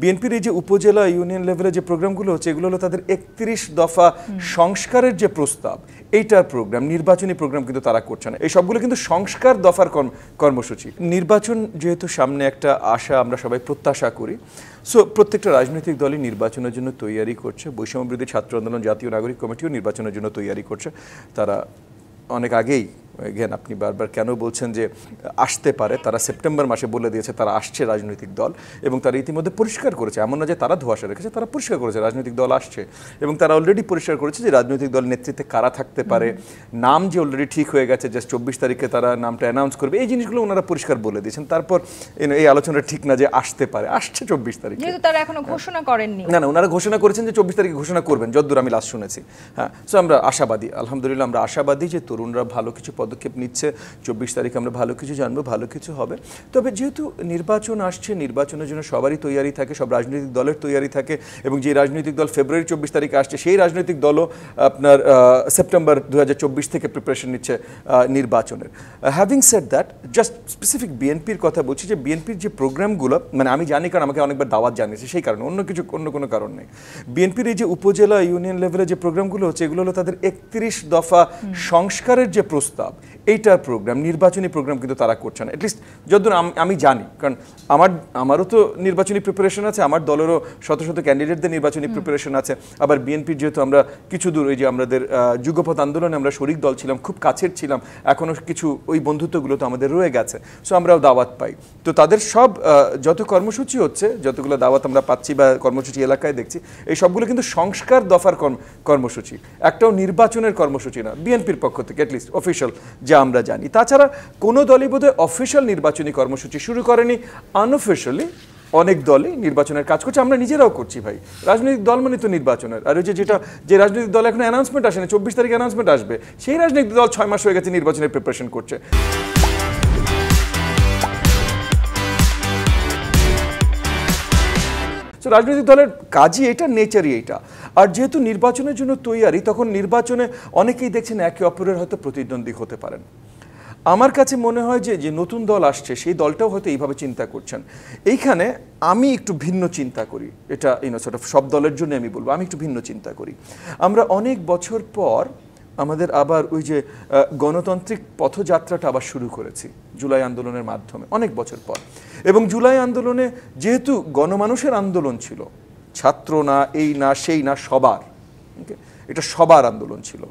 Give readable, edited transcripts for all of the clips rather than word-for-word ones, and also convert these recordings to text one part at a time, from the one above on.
বিএনপির এই যে উপজেলা ইউনিয়ন লেভেলে যে প্রোগ্রামগুলো হচ্ছে এগুলো হলো তাদের ৩১ দফা সংস্কারের যে প্রস্তাব, এইটার প্রোগ্রাম, নির্বাচনী প্রোগ্রাম কিন্তু তারা করছে না। এই সবগুলো কিন্তু সংস্কার দফার কর্মসূচি। নির্বাচন যেহেতু সামনে একটা আশা, আমরা সবাই প্রত্যাশা করি, সো প্রত্যেকটা রাজনৈতিক দলই নির্বাচনের জন্য তৈয়ারি করছে। বৈষম্যবিরোধী ছাত্র আন্দোলন, জাতীয় নাগরিক কমিটিও নির্বাচনের জন্য তৈয়ারি করছে। তারা অনেক আগেই, এগেন আপনি বারবার কেন বলছেন যে আসতে পারে, তারা সেপ্টেম্বর মাসে বলে দিয়েছে তারা আসছে রাজনৈতিক দল, এবং তারা ইতিমধ্যে পরিষ্কার করেছে, এমন না যে তারা ধোঁয়াশা রেখেছে, তারা পরিষ্কার করেছে রাজনৈতিক দল আসছে, এবং তারা অলরেডি পরিষ্কার করেছে যে রাজনৈতিক দল নেতৃত্বে কারা থাকতে পারে, নাম যে অলরেডি ঠিক হয়ে গেছে, জাস্ট 24 তারিখে তারা নামটা অ্যানাউন্স করবে, এই জিনিসগুলো ওনারা পরিষ্কার বলে দিয়েছেন। তারপর এই আলোচনা ঠিক না যে আসতে পারে, আসছে 24 তারিখে, যেহেতু তারা এখনো ঘোষণা করেননি। না, ওনারা ঘোষণা করেছেন যে 24 তারিখে ঘোষণা করবেন, যতদূর আমি লাস্ট শুনেছি। হ্যাঁ, সো আমরা আশাবাদী, আলহামদুলিল্লাহ আমরা আশাবাদী যে তরুণরা ভালো কিছু পদক্ষেপ নিচ্ছে। 24 তারিখে আমরা ভালো কিছু জানবো, ভালো কিছু হবে। তবে যেহেতু নির্বাচন আসছে, নির্বাচনের জন্য সবারই তৈয়ারি থাকে, সব রাজনৈতিক দলের তৈয়ারি থাকে, এবং যে রাজনৈতিক দল ফেব্রুয়ারি 24 তারিখে আসছে সেই রাজনৈতিক দলও আপনার সেপ্টেম্বর 2024 থেকে প্রিপারেশন নিচ্ছে নির্বাচনের। Having said that, just specific বিএনপির কথা বলছি, যে বিএনপির যে প্রোগ্রামগুলো, মানে আমি জানি কারণ আমাকে অনেকবার দাওয়াত জানিয়েছে, সেই কারণে, অন্য কোনো কারণ নেই। বিএনপির এই যে উপজেলা ইউনিয়ন লেভেলে যে প্রোগ্রামগুলো হচ্ছে এগুলো হলো তাদের 31 দফা সংস্কারের যে প্রস্তাব, এইটার প্রোগ্রাম, নির্বাচনী প্রোগ্রাম কিন্তু তারা করছে না, অ্যাটলিস্ট যতদূর আমি জানি। কারণ আমারও তো নির্বাচনী প্রিপারেশন আছে, আমার দলেরও শত শত ক্যান্ডিডেটদের নির্বাচনী প্রিপারেশন আছে। আবার বিএনপির যেহেতু আমরা কিছু দূর, ওই যে আমাদের যুগপথ আন্দোলনে আমরা শরিক দল ছিলাম, খুব কাছের ছিলাম, এখনও কিছু ওই বন্ধুত্বগুলো তো আমাদের রয়ে গেছে, সো আমরাও দাওয়াত পাই। তো তাদের সব যত কর্মসূচি হচ্ছে, যতগুলো দাওয়াত আমরা পাচ্ছি বা কর্মসূচি এলাকায় দেখছি, এই সবগুলো কিন্তু সংস্কার দফার কর্মসূচি, একটাও নির্বাচনের কর্মসূচি না বিএনপির পক্ষ থেকে, অ্যাটলিস্ট অফিসিয়াল যা আমরা জানি। তাছাড়া কোনো দলই বোধহয় অফিসিয়াল নির্বাচনী কর্মসূচি শুরু করেনি, আনঅফিসিয়ালি অনেক দলই নির্বাচনের কাজ করছে, আমরা নিজেরাও করছি ভাই। রাজনৈতিক দল মানে তো নির্বাচনের, আর ওই যে রাজনৈতিক দল এখন অ্যানাউন্সমেন্ট আসে না, 24 তারিখে অ্যানাউন্সমেন্ট আসবে, সেই রাজনৈতিক দল 6 মাস হয়ে গেছে নির্বাচনের প্রিপারেশন করছে। রাজনৈতিক দলের কাজই এটা, নেচারই এইটা। আর যেহেতু নির্বাচনের জন্য তৈয়ারি, তখন নির্বাচনে অনেকেই দেখছেন একে অপরের হয়তো প্রতিদ্বন্দ্বী হতে পারেন। আমার কাছে মনে হয় যে নতুন দল আসছে সেই দলটাও হয়তো এইভাবে চিন্তা করছেন। এইখানে আমি একটু ভিন্ন চিন্তা করি, এটা সব দলের জন্য আমি বলবো, আমি একটু ভিন্ন চিন্তা করি। আমরা অনেক বছর পর আমাদের আবার ওই যে গণতান্ত্রিক পথযাত্রাটা আবার শুরু করেছি জুলাই আন্দোলনের মাধ্যমে, অনেক বছর পর। এবং জুলাই আন্দোলনে যেহেতু গণমানুষের আন্দোলন ছিল, ছাত্র না, এই না, সেই না, সবার, এটা সবার আন্দোলন ছিল।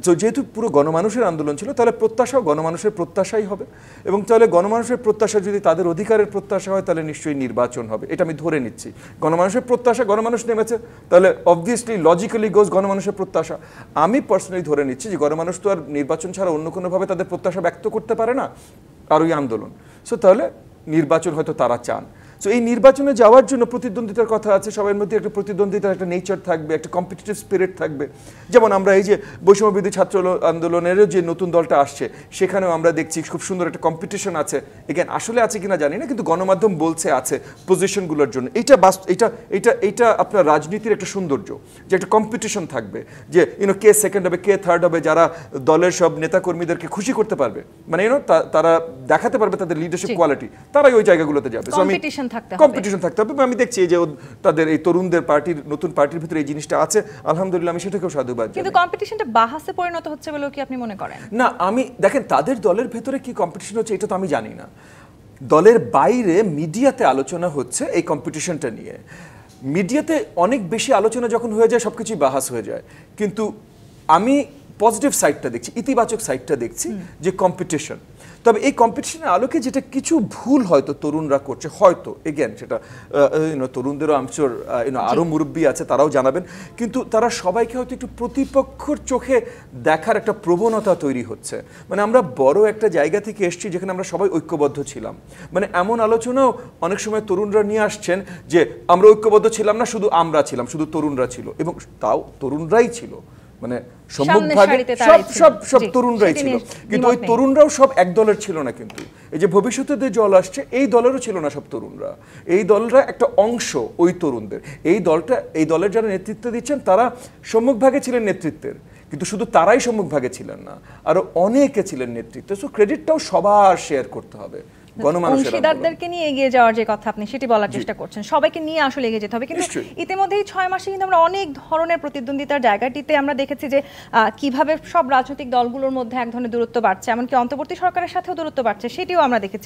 তো যেহেতু পুরো গণমানুষের আন্দোলন ছিল, তাহলে প্রত্যাশাও গণমানুষের প্রত্যাশাই হবে, এবং তাহলে গণমানুষের প্রত্যাশা যদি তাদের অধিকারের প্রত্যাশা হয়, তাহলে নিশ্চয়ই নির্বাচন হবে, এটা আমি ধরে নিচ্ছি। গণমানুষের প্রত্যাশা, গণমানুষ নেমেছে, তাহলে অবভিয়াসলি লজিক্যালি গোজ গণমানুষের প্রত্যাশা। আমি পার্সোনালি ধরে নিচ্ছি যে গণমানুষ তো আর নির্বাচন ছাড়া অন্য কোনোভাবে তাদের প্রত্যাশা ব্যক্ত করতে পারে না, আর ওই আন্দোলন, সো তাহলে নির্বাচন হয়তো তারা চান। সো এই নির্বাচনে যাওয়ার জন্য প্রতিদ্বন্দ্বিতার কথা আছে, সবার মধ্যে একটা প্রতিদ্বন্দ্বিতার একটা নেচার থাকবে, একটা কম্পিটিটিভ স্পিরিট থাকবে। যেমন আমরা এই যে বৈষম্যবিরোধী ছাত্র আন্দোলনেরও যে নতুন দলটা আসছে, সেখানেও আমরা দেখছি খুব সুন্দর একটা কম্পিটিশন আছে। এগেন আসলে আছে কিনা জানি না, কিন্তু গণমাধ্যম বলছে আছে পজিশনগুলোর জন্য। এইটা আপনার রাজনীতির একটা সৌন্দর্য, যে একটা কম্পিটিশন থাকবে, যে কে সেকেন্ড হবে, কে থার্ড হবে, যারা দলের সব নেতাকর্মীদেরকে খুশি করতে পারবে, মানে তারা দেখাতে পারবে তাদের লিডারশিপ কোয়ালিটি, তারাই ওই জায়গাগুলোতে যাবে। কম্পিটিশন থাকতে হবে। আমি দেখছি যে তাদের এই তরুণদের পার্টির, নতুন পার্টির ভিতরে এই জিনিসটা আছে, আলহামদুলিল্লাহ, আমি সেটাকেও সাধুবাদ জানাই। কিন্তু কম্পিটিশনটা বাহাসে পরিণত হচ্ছে বলে কি আপনি মনে করেন? না, আমি দেখেন তাদের দলের ভেতরে কি কম্পিটিশন হচ্ছে এটা তো আমি জানি না। দলের বাইরে মিডিয়াতে আলোচনা হচ্ছে এই কম্পিটিশনটা নিয়ে। মিডিয়াতে অনেক বেশি আলোচনা যখন হয়ে যায়, সবকিছুই বাহাস হয়ে যায়। কিন্তু আমি পজিটিভ সাইডটা দেখছি, ইতিবাচক সাইডটা দেখছি, যে কম্পিটিশন। তবে এই কম্পিটিশনের আলোকে যেটা কিছু ভুল হয়তো তরুণরা করছে, হয়তো এগেন সেটা তরুণদেরও আমশোর আরও মুরব্বী আছে, তারাও জানাবেন, কিন্তু তারা সবাইকে হয়তো একটু প্রতিপক্ষর চোখে দেখার একটা প্রবণতা তৈরি হচ্ছে। মানে আমরা বড় একটা জায়গা থেকে এসেছি যেখানে আমরা সবাই ঐক্যবদ্ধ ছিলাম, মানে এমন আলোচনাও অনেক সময় তরুণরা নিয়ে আসছেন যে আমরা ঐক্যবদ্ধ ছিলাম না, শুধু আমরা ছিলাম, শুধু তরুণরা ছিল, এবং তাও তরুণরাই ছিল, মানে সম্মুখভাগে সব তরুণরাই ছিল। কিন্তু ওই তরুণরাও সব এক দলের ছিল না, কিন্তু এই যে ভবিষ্যতে যে দল আসছে এই দলেরও ছিল না সব তরুণরা। এই দলরা একটা অংশ ওই তরুণদের। এই দলের যারা নেতৃত্ব দিচ্ছেন তারা সম্মুখভাগে ছিলেন নেতৃত্বের, কিন্তু শুধু তারাই সম্মুখভাগে ছিলেন না, আরো অনেকে ছিলেন নেতৃত্বে। সো ক্রেডিটটাও সবার শেয়ার করতে হবে, গণমানুষের আন্দোলন। অংশীদারদেরকে নিয়ে এগিয়ে যাওয়ার যে কথা আপনি সেটি বলার চেষ্টা করছেন, সবাইকে নিয়ে আসলে এগিয়ে যেতে হবে। কিন্তু নিশ্চয়ই। ইতিমধ্যেই 6 মাসে কিন্তু আমরা অনেক ধরনের প্রতিদ্বন্দ্বিতার জায়গাটিতে আমরা দেখেছি যে কিভাবে সব রাজনৈতিক দলগুলোর মধ্যে এক ধরনের দূরত্ব বাড়ছে, এমনকি অন্তর্বর্তী সরকারের সাথেও দূরত্ব বাড়ছে, সেটিও আমরা দেখেছি।